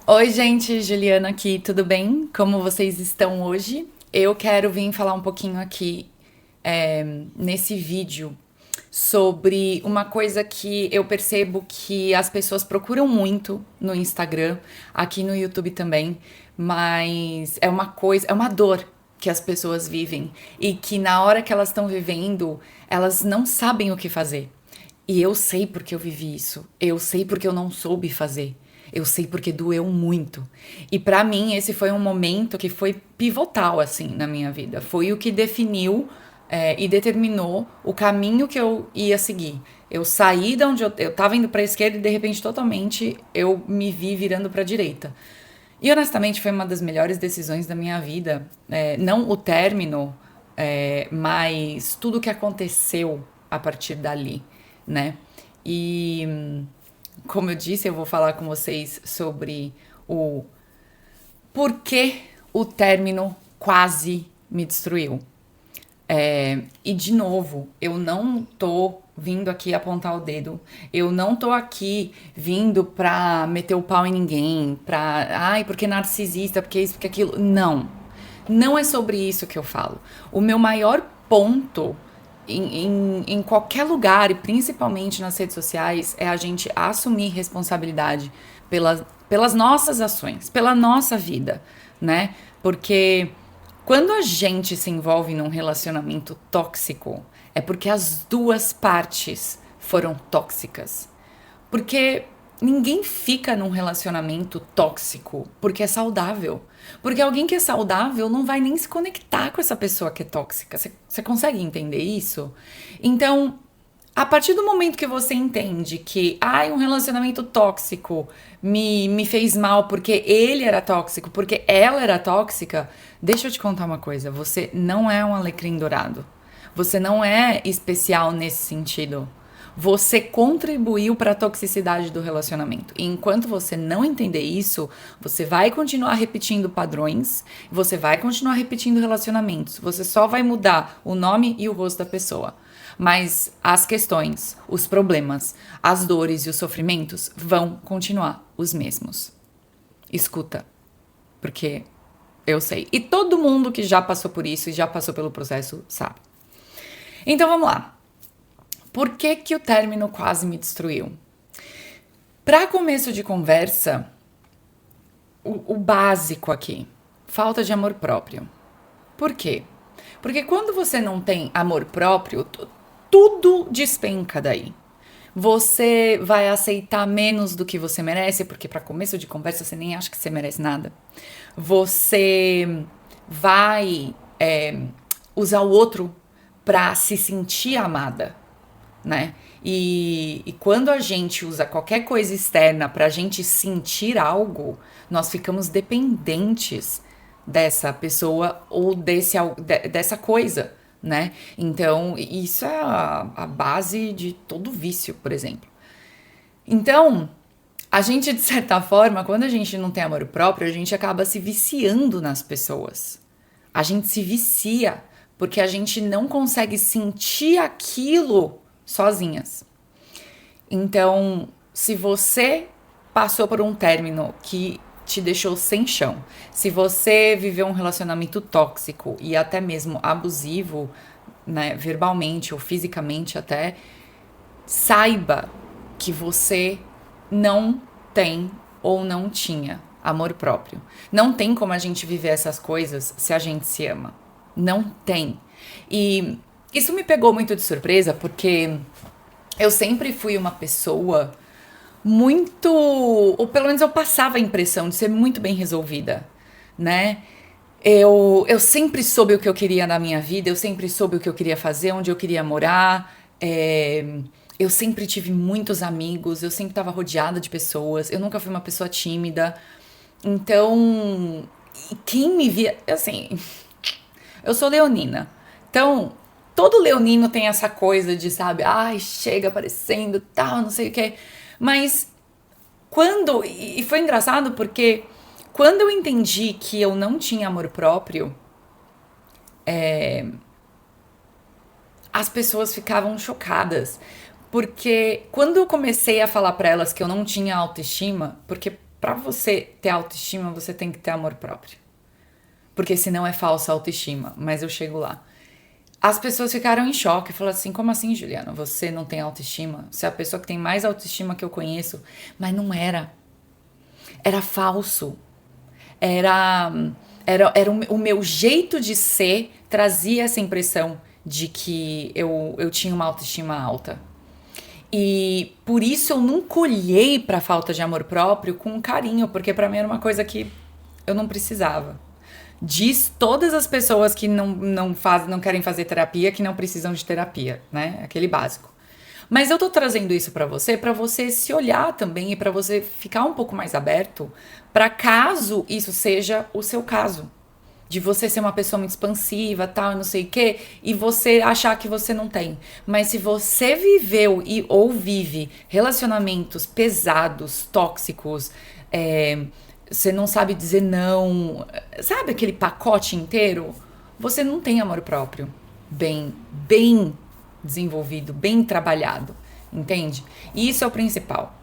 Oi, gente, Juliana aqui, tudo bem? Como vocês estão hoje? Eu quero vir falar um pouquinho aqui nesse vídeo sobre uma coisa que eu percebo que as pessoas procuram muito no Instagram, aqui no YouTube também, mas é uma coisa, é uma dor que as pessoas vivem e que na hora que elas estão vivendo, elas não sabem o que fazer. E eu sei porque eu vivi isso. Eu sei porque eu não soube fazer. Eu sei porque doeu muito. E pra mim esse foi um momento que foi pivotal assim na minha vida. Foi o que definiu e determinou o caminho que eu ia seguir. Eu saí da onde eu tava indo pra esquerda e de repente totalmente eu me vi virando pra direita. E honestamente foi uma das melhores decisões da minha vida. Não o término, mas tudo o que aconteceu a partir dali, né? E como eu disse, eu vou falar com vocês sobre o porquê o término quase me destruiu. E de novo, eu não tô vindo aqui apontar o dedo, eu não tô aqui vindo pra meter o pau em ninguém, ai, porque narcisista, porque isso, porque aquilo. Não. Não é sobre isso que eu falo. O meu maior ponto em qualquer lugar, e principalmente nas redes sociais, é a gente assumir responsabilidade pelas nossas ações, pela nossa vida, né? Porque quando a gente se envolve num relacionamento tóxico, é porque as duas partes foram tóxicas. Porque ninguém fica num relacionamento tóxico porque é saudável. Porque alguém que é saudável não vai nem se conectar com essa pessoa que é tóxica. Você consegue entender isso? Então, a partir do momento que você entende que um relacionamento tóxico me fez mal porque ele era tóxico, porque ela era tóxica, deixa eu te contar uma coisa: você não é um alecrim dourado. Você não é especial nesse sentido. Você contribuiu para a toxicidade do relacionamento. E enquanto você não entender isso, você vai continuar repetindo padrões, você vai continuar repetindo relacionamentos. Você só vai mudar o nome e o rosto da pessoa. Mas as questões, os problemas, as dores e os sofrimentos vão continuar os mesmos. Escuta, porque eu sei. E todo mundo que já passou por isso e já passou pelo processo sabe. Então vamos lá. Por que que o término quase me destruiu? Para começo de conversa, o básico aqui, falta de amor próprio. Por quê? Porque quando você não tem amor próprio, tudo despenca daí. Você vai aceitar menos do que você merece, porque para começo de conversa você nem acha que você merece nada. Você vai usar o outro para se sentir amada, né? E quando a gente usa qualquer coisa externa pra gente sentir algo, nós ficamos dependentes dessa pessoa ou dessa coisa, né? Então, isso é a base de todo vício, por exemplo. Então, a gente, de certa forma, quando a gente não tem amor próprio, a gente acaba se viciando nas pessoas. A gente se vicia porque a gente não consegue sentir aquilo sozinhas. Então, se você passou por um término que te deixou sem chão, se você viveu um relacionamento tóxico e até mesmo abusivo, né, verbalmente ou fisicamente até, saiba que você não tem ou não tinha amor próprio. Não tem como a gente viver essas coisas se a gente se ama. Não tem. E isso me pegou muito de surpresa porque eu sempre fui uma pessoa muito, ou pelo menos eu passava a impressão de ser muito bem resolvida, né? Eu sempre soube o que eu queria na minha vida, eu sempre soube o que eu queria fazer, onde eu queria morar. Eu sempre tive muitos amigos, eu sempre estava rodeada de pessoas, eu nunca fui uma pessoa tímida. Então, quem me via, assim, eu sou leonina. Então, todo leonino tem essa coisa de, sabe, ai, chega aparecendo, tal, não sei o quê. Mas e foi engraçado porque quando eu entendi que eu não tinha amor próprio, as pessoas ficavam chocadas. Porque quando eu comecei a falar pra elas que eu não tinha autoestima, porque pra você ter autoestima, você tem que ter amor próprio. Porque senão é falsa autoestima, mas eu chego lá. As pessoas ficaram em choque, falaram assim, como assim, Juliana? Você não tem autoestima? Você é a pessoa que tem mais autoestima que eu conheço. Mas não era. Era falso. Era, era o meu jeito de ser trazia essa impressão de que eu tinha uma autoestima alta. E por isso eu nunca olhei pra falta de amor próprio com carinho, porque pra mim era uma coisa que eu não precisava. Diz todas as pessoas que não querem fazer terapia que não precisam de terapia, né? Aquele básico. Mas eu tô trazendo isso pra você se olhar também e pra você ficar um pouco mais aberto pra caso isso seja o seu caso. De você ser uma pessoa muito expansiva, tal, e não sei o quê, e você achar que você não tem. Mas se você viveu ou vive relacionamentos pesados, tóxicos, você não sabe dizer não, sabe aquele pacote inteiro? Você não tem amor próprio bem desenvolvido, bem trabalhado, entende? E isso é o principal.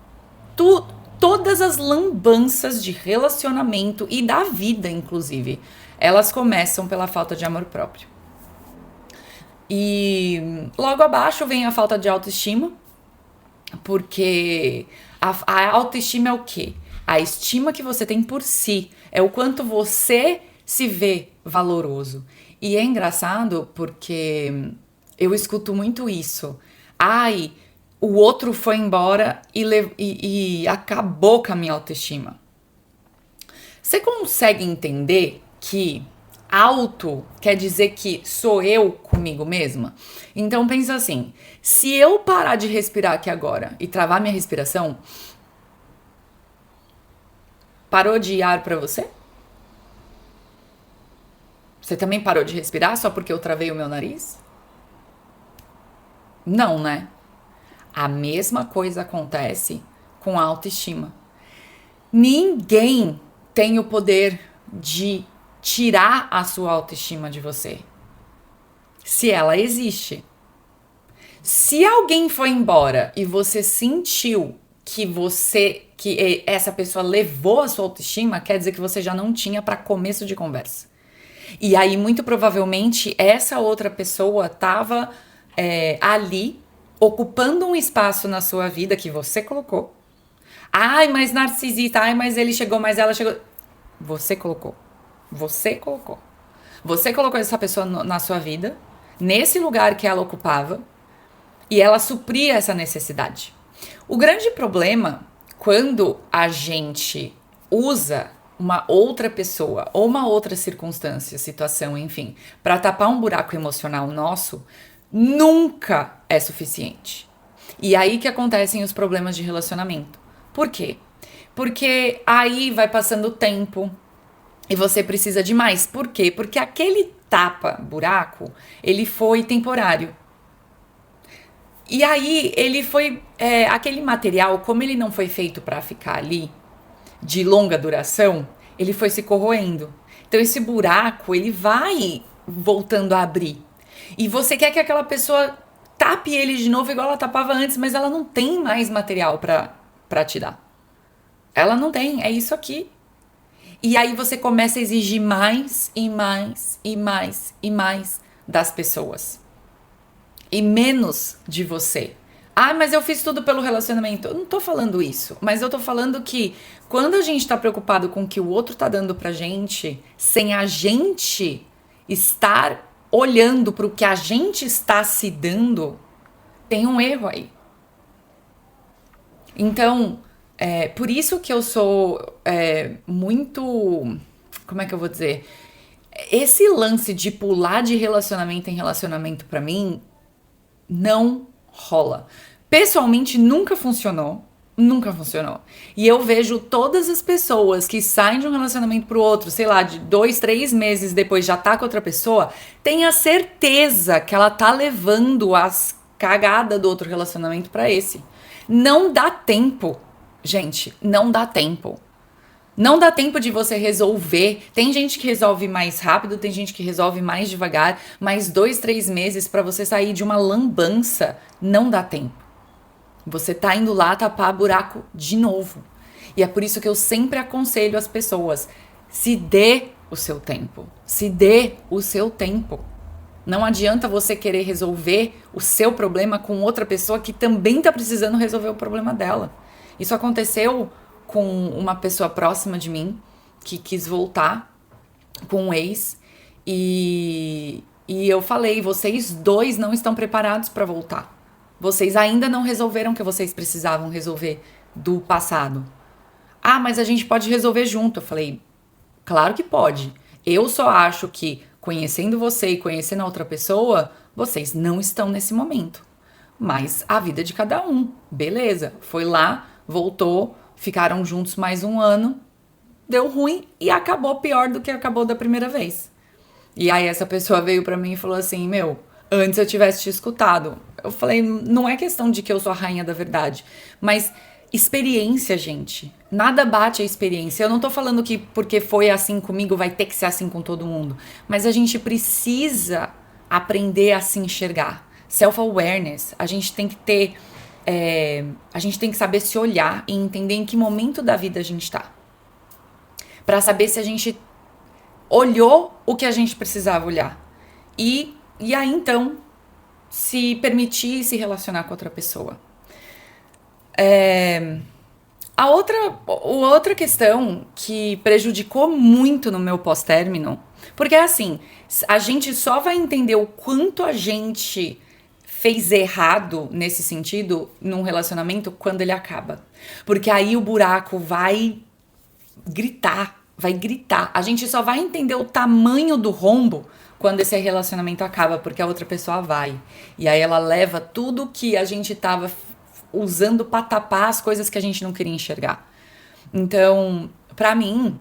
Todas as lambanças de relacionamento e da vida, inclusive, elas começam pela falta de amor próprio. E logo abaixo vem a falta de autoestima, porque a autoestima é o quê? A estima que você tem por si, é o quanto você se vê valoroso. E é engraçado porque eu escuto muito isso. Ai, o outro foi embora e acabou com a minha autoestima. Você consegue entender que auto quer dizer que sou eu comigo mesma? Então pensa assim, se eu parar de respirar aqui agora e travar minha respiração, parou de ar pra você? Você também parou de respirar só porque eu travei o meu nariz? Não, né? A mesma coisa acontece com a autoestima. Ninguém tem o poder de tirar a sua autoestima de você, se ela existe. Se alguém foi embora e você sentiu que essa pessoa levou a sua autoestima, quer dizer que você já não tinha para começo de conversa. E aí, muito provavelmente, essa outra pessoa estava ali, ocupando um espaço na sua vida que você colocou. Ai, mas narcisista, ai, mas ele chegou, mas ela chegou. Você colocou. Você colocou. Você colocou essa pessoa na sua vida, nesse lugar que ela ocupava, e ela supria essa necessidade. O grande problema, quando a gente usa uma outra pessoa ou uma outra circunstância, situação, enfim, para tapar um buraco emocional nosso, nunca é suficiente. E aí que acontecem os problemas de relacionamento. Por quê? Porque aí vai passando o tempo e você precisa de mais. Por quê? Porque aquele tapa-buraco, ele foi temporário. E aí ele foi, aquele material, como ele não foi feito para ficar ali de longa duração, ele foi se corroendo. Então esse buraco, ele vai voltando a abrir. E você quer que aquela pessoa tape ele de novo igual ela tapava antes, mas ela não tem mais material pra te dar. Ela não tem, é isso aqui. E aí você começa a exigir mais e mais e mais e mais das pessoas. E menos de você. Ah, mas eu fiz tudo pelo relacionamento. Eu não tô falando isso, mas eu tô falando que quando a gente tá preocupado com o que o outro tá dando pra gente, sem a gente estar olhando pro que a gente está se dando, tem um erro aí. Então, por isso que eu sou muito... Como é que eu vou dizer? Esse lance de pular de relacionamento em relacionamento pra mim não rola. Pessoalmente, nunca funcionou. Nunca funcionou. E eu vejo todas as pessoas que saem de um relacionamento pro outro, sei lá, de 2, 3 meses depois já tá com outra pessoa, tenha certeza que ela tá levando as cagadas do outro relacionamento pra esse. Não dá tempo, gente, não dá tempo. Não dá tempo de você resolver. Tem gente que resolve mais rápido, tem gente que resolve mais devagar, mas 2, 3 meses pra você sair de uma lambança, não dá tempo. Você tá indo lá tapar buraco de novo. E é por isso que eu sempre aconselho as pessoas: se dê o seu tempo. Se dê o seu tempo. Não adianta você querer resolver o seu problema com outra pessoa que também está precisando resolver o problema dela. Isso aconteceu com uma pessoa próxima de mim que quis voltar com um ex e eu falei: vocês dois não estão preparados para voltar. Vocês ainda não resolveram o que vocês precisavam resolver do passado. Ah, mas a gente pode resolver junto. Eu falei: claro que pode. Eu só acho que, conhecendo você e conhecendo a outra pessoa, vocês não estão nesse momento. Mas a vida de cada um. Beleza. Foi lá, voltou, ficaram juntos mais um ano, deu ruim e acabou pior do que acabou da primeira vez. E aí essa pessoa veio pra mim e falou assim: meu, antes eu tivesse te escutado. Eu falei: não é questão de que eu sou a rainha da verdade, mas experiência, gente. Nada bate a experiência. Eu não tô falando que porque foi assim comigo vai ter que ser assim com todo mundo. Mas a gente precisa aprender a se enxergar. Self-awareness. A gente tem que ter. A gente tem que saber se olhar e entender em que momento da vida a gente tá. Pra saber se a gente olhou o que a gente precisava olhar. E aí então se permitir se relacionar com outra pessoa. A outra questão que prejudicou muito no meu pós-término, porque é assim, a gente só vai entender o quanto a gente fez errado nesse sentido num relacionamento quando ele acaba. Porque aí o buraco vai gritar. A gente só vai entender o tamanho do rombo quando esse relacionamento acaba, porque a outra pessoa vai. E aí ela leva tudo que a gente tava usando pra tapar as coisas que a gente não queria enxergar. Então, pra mim,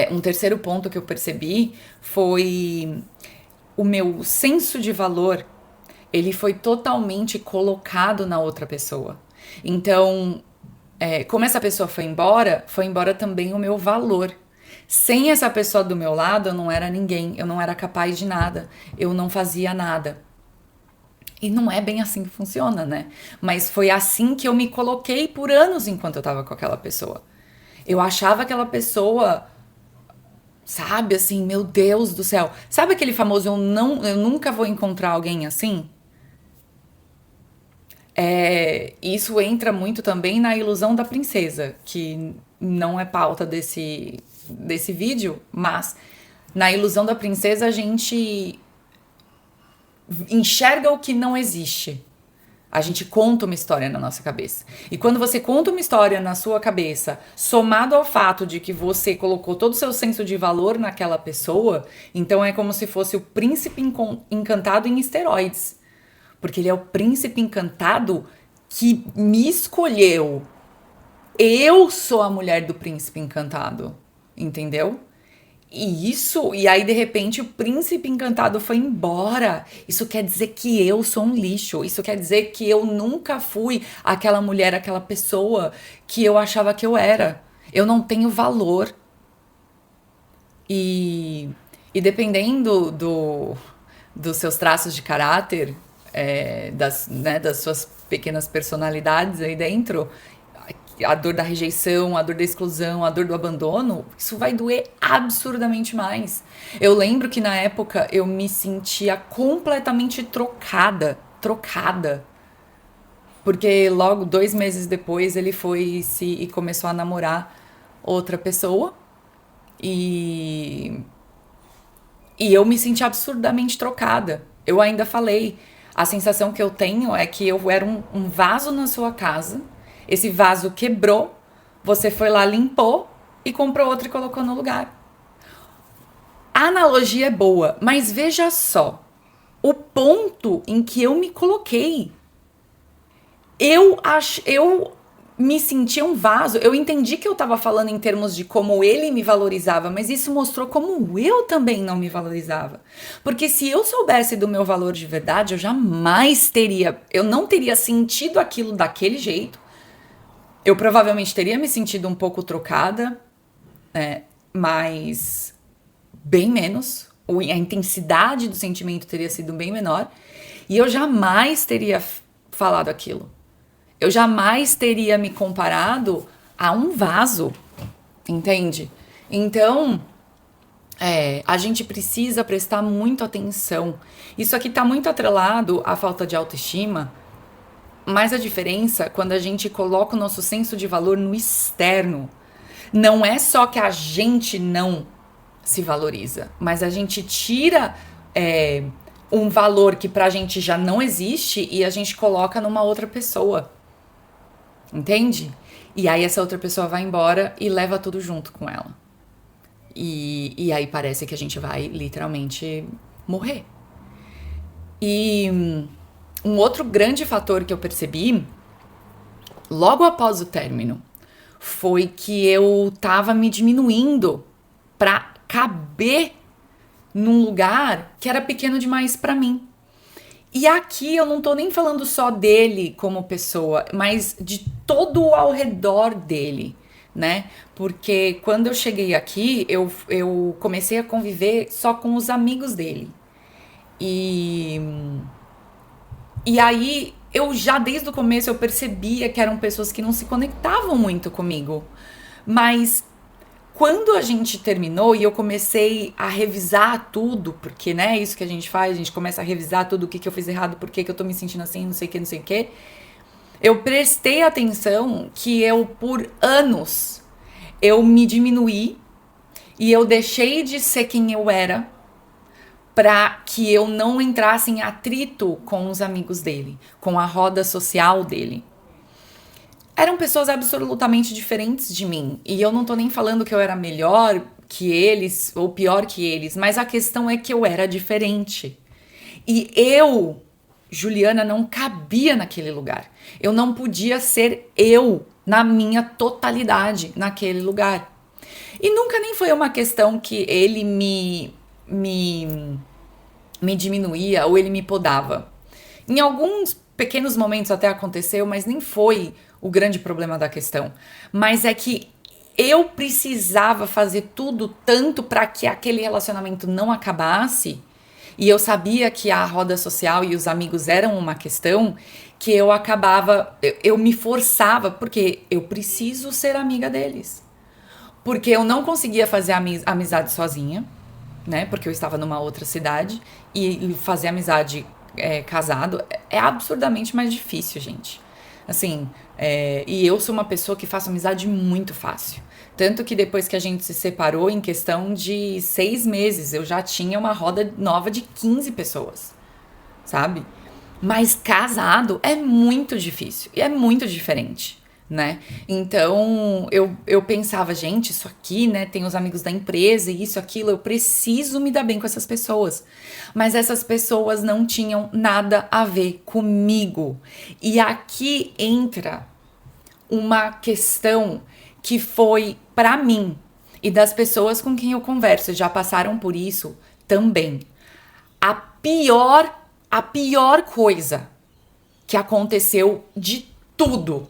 um terceiro ponto que eu percebi foi o meu senso de valor. Ele foi totalmente colocado na outra pessoa. Então, como essa pessoa foi embora também o meu valor. Sem essa pessoa do meu lado, eu não era ninguém, eu não era capaz de nada, eu não fazia nada. E não é bem assim que funciona, né? Mas foi assim que eu me coloquei por anos enquanto eu tava com aquela pessoa. Eu achava aquela pessoa, sabe, assim, meu Deus do céu. Sabe aquele famoso eu nunca vou encontrar alguém assim? Isso entra muito também na ilusão da princesa, que não é pauta desse vídeo, mas na ilusão da princesa a gente enxerga o que não existe. A gente conta uma história na nossa cabeça. E quando você conta uma história na sua cabeça, somado ao fato de que você colocou todo o seu senso de valor naquela pessoa, então é como se fosse o príncipe encantado em esteroides. Porque ele é o príncipe encantado que me escolheu. Eu sou a mulher do príncipe encantado. Entendeu? E aí de repente o príncipe encantado foi embora. Isso quer dizer que eu sou um lixo. Isso quer dizer que eu nunca fui aquela mulher, aquela pessoa que eu achava que eu era. Eu não tenho valor. E dependendo dos seus traços de caráter, das suas pequenas personalidades aí dentro, a dor da rejeição, a dor da exclusão, a dor do abandono, isso vai doer absurdamente mais. Eu lembro que na época eu me sentia completamente trocada. Porque logo 2 meses depois ele foi e começou a namorar outra pessoa. E eu me senti absurdamente trocada. Eu ainda falei, a sensação que eu tenho é que eu era um vaso na sua casa. Esse vaso quebrou, você foi lá, limpou e comprou outro e colocou no lugar. A analogia é boa, mas veja só o ponto em que eu me coloquei. Eu me sentia um vaso. Eu entendi que eu estava falando em termos de como ele me valorizava, mas isso mostrou como eu também não me valorizava. Porque se eu soubesse do meu valor de verdade, eu não teria sentido aquilo daquele jeito. Eu provavelmente teria me sentido um pouco trocada, mas bem menos. A intensidade do sentimento teria sido bem menor. E eu jamais teria falado aquilo. Eu jamais teria me comparado a um vaso, entende? Então, a gente precisa prestar muito atenção. Isso aqui tá muito atrelado à falta de autoestima, mas a diferença quando a gente coloca o nosso senso de valor no externo. Não é só que a gente não se valoriza, mas a gente tira um valor que pra gente já não existe e a gente coloca numa outra pessoa. Entende? E aí essa outra pessoa vai embora e leva tudo junto com ela. E aí parece que a gente vai literalmente morrer. E um outro grande fator que eu percebi logo após o término foi que eu tava me diminuindo pra caber num lugar que era pequeno demais pra mim. E aqui eu não tô nem falando só dele como pessoa, mas de todo ao redor dele, né? Porque quando eu cheguei aqui, eu comecei a conviver só com os amigos dele. E, e aí eu já desde o começo eu percebia que eram pessoas que não se conectavam muito comigo. Mas quando a gente terminou e eu comecei a revisar tudo, porque, né, isso que a gente faz, a gente começa a revisar tudo, o que eu fiz errado, por que eu tô me sentindo assim, não sei o que, não sei o que. Eu prestei atenção que eu, por anos, eu me diminuí e eu deixei de ser quem eu era para que eu não entrasse em atrito com os amigos dele, com a roda social dele. Eram pessoas absolutamente diferentes de mim. E eu não tô nem falando que eu era melhor que eles ou pior que eles, mas a questão é que eu era diferente. E eu, Juliana, não cabia naquele lugar. Eu não podia ser eu na minha totalidade naquele lugar. E nunca nem foi uma questão que ele me diminuía ou ele me podava. Em alguns pequenos momentos até aconteceu, mas nem foi o grande problema da questão. Mas é que eu precisava fazer tudo tanto para que aquele relacionamento não acabasse, e eu sabia que a roda social e os amigos eram uma questão, que eu acabava, eu me forçava, porque eu preciso ser amiga deles. Porque eu não conseguia fazer amizade sozinha, né? Porque eu estava numa outra cidade, e fazer amizade casado é absurdamente mais difícil, gente. Assim, e eu sou uma pessoa que faço amizade muito fácil. Tanto que depois que a gente se separou, em questão de 6 meses, eu já tinha uma roda nova de 15 pessoas, sabe? Mas casado é muito difícil e é muito diferente, né? Então eu pensava, gente, isso aqui, né? Tem os amigos da empresa e isso, aquilo, eu preciso me dar bem com essas pessoas. Mas essas pessoas não tinham nada a ver comigo. E aqui entra uma questão que foi pra mim e das pessoas com quem eu converso, já passaram por isso também. A pior coisa que aconteceu de tudo,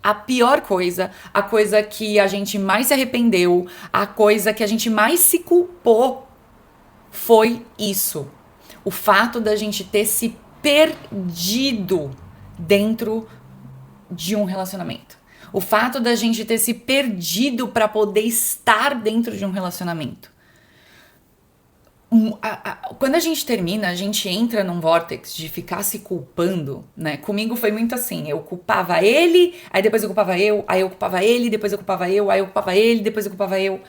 a pior coisa, a coisa que a gente mais se arrependeu, a coisa que a gente mais se culpou foi isso. O fato da gente ter se perdido dentro de um relacionamento. O fato da gente ter se perdido para poder estar dentro de um relacionamento. Quando a gente termina, a gente entra num vórtice de ficar se culpando, né? Comigo foi muito assim, eu culpava ele, aí depois eu culpava eu, aí eu culpava ele, depois eu culpava eu, aí eu culpava ele, depois eu culpava eu.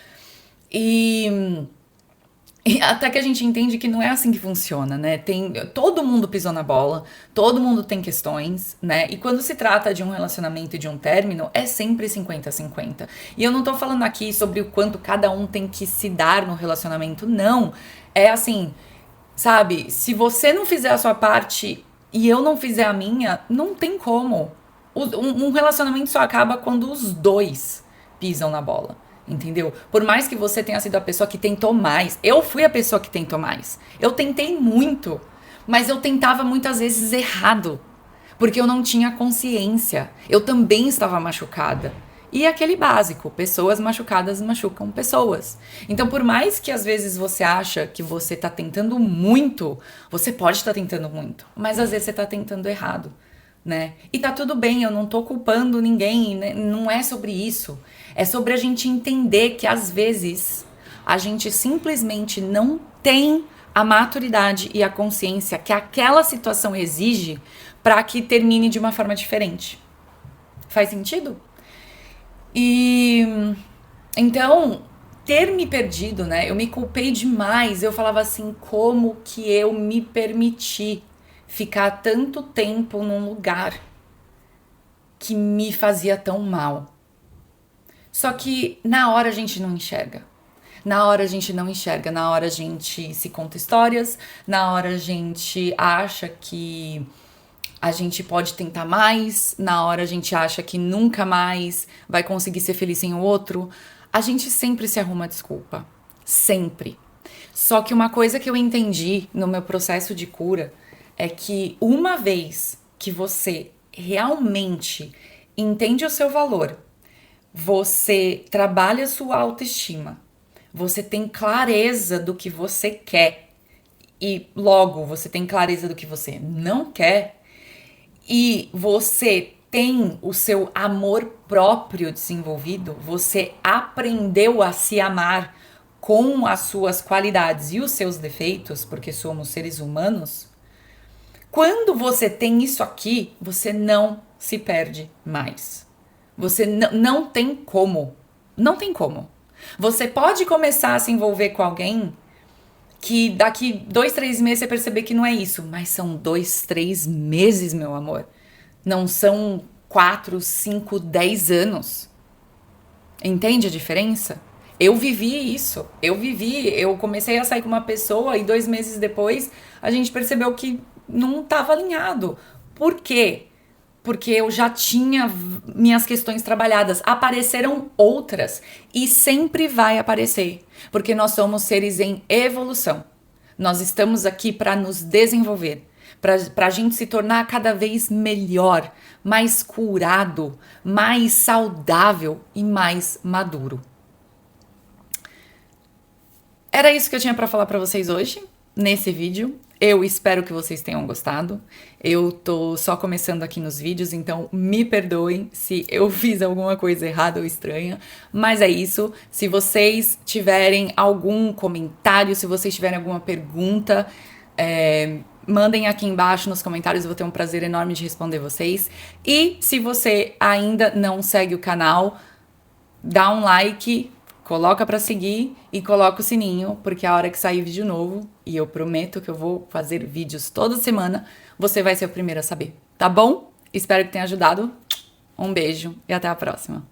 E até que a gente entende que não é assim que funciona, né? Todo mundo pisou na bola, todo mundo tem questões, né? E quando se trata de um relacionamento e de um término, é sempre 50-50. E eu não tô falando aqui sobre o quanto cada um tem que se dar no relacionamento, não. É assim, sabe? Se não fizer a sua parte e eu não fizer a minha, não tem como. Um relacionamento só acaba quando os dois pisam na bola. Entendeu? Por mais que você tenha sido a pessoa que tentou mais. Eu fui a pessoa que tentou mais. Eu tentei muito. Mas eu tentava muitas vezes errado. Porque eu não tinha consciência. Eu também estava machucada. E aquele básico. Pessoas machucadas machucam pessoas. Então, por mais que às vezes você acha que você tá tentando muito, você pode estar tentando muito. Mas às vezes você tá tentando errado. né? E tá tudo bem, eu não tô culpando ninguém, né? Não é sobre isso. É sobre a gente entender que às vezes a gente simplesmente não tem a maturidade e a consciência que aquela situação exige para que termine de uma forma diferente. Faz sentido? E então, ter me perdido, né? Eu me culpei demais. Eu falava assim, como que eu me permiti ficar tanto tempo num lugar que me fazia tão mal? Só que na hora a gente não enxerga. Na hora a gente não enxerga, na hora a gente se conta histórias, na hora a gente acha que a gente pode tentar mais, na hora a gente acha que nunca mais vai conseguir ser feliz sem o outro. A gente sempre se arruma desculpa. Sempre. Só que uma coisa que eu entendi no meu processo de cura é que uma vez que você realmente entende o seu valor, você trabalha a sua autoestima, você tem clareza do que você quer e logo você tem clareza do que você não quer e você tem o seu amor próprio desenvolvido, você aprendeu a se amar com as suas qualidades e os seus defeitos, porque somos seres humanos. Quando você tem isso aqui, você não se perde mais. Você não tem como. Não tem como. Você pode começar a se envolver com alguém que daqui 2, 3 meses você perceber que não é isso. Mas são 2, 3 meses, meu amor. Não são 4, 5, 10 anos. Entende a diferença? Eu vivi isso. Eu comecei a sair com uma pessoa e 2 meses depois a gente percebeu que não estava alinhado. Por quê? Porque eu já tinha minhas questões trabalhadas. Apareceram outras e sempre vai aparecer, porque nós somos seres em evolução. Nós estamos aqui para nos desenvolver, para a gente se tornar cada vez melhor, mais curado, mais saudável e mais maduro. Era isso que eu tinha para falar para vocês hoje, nesse vídeo. Eu espero que vocês tenham gostado. Eu tô só começando aqui nos vídeos, então me perdoem se eu fiz alguma coisa errada ou estranha. Mas é isso. Se vocês tiverem algum comentário, se vocês tiverem alguma pergunta, mandem aqui embaixo nos comentários. Eu vou ter um prazer enorme de responder vocês. E se você ainda não segue o canal, dá um like, coloca pra seguir e coloca o sininho, porque a hora que sair vídeo novo, e eu prometo que eu vou fazer vídeos toda semana, você vai ser o primeiro a saber, tá bom? Espero que tenha ajudado. Um beijo e até a próxima.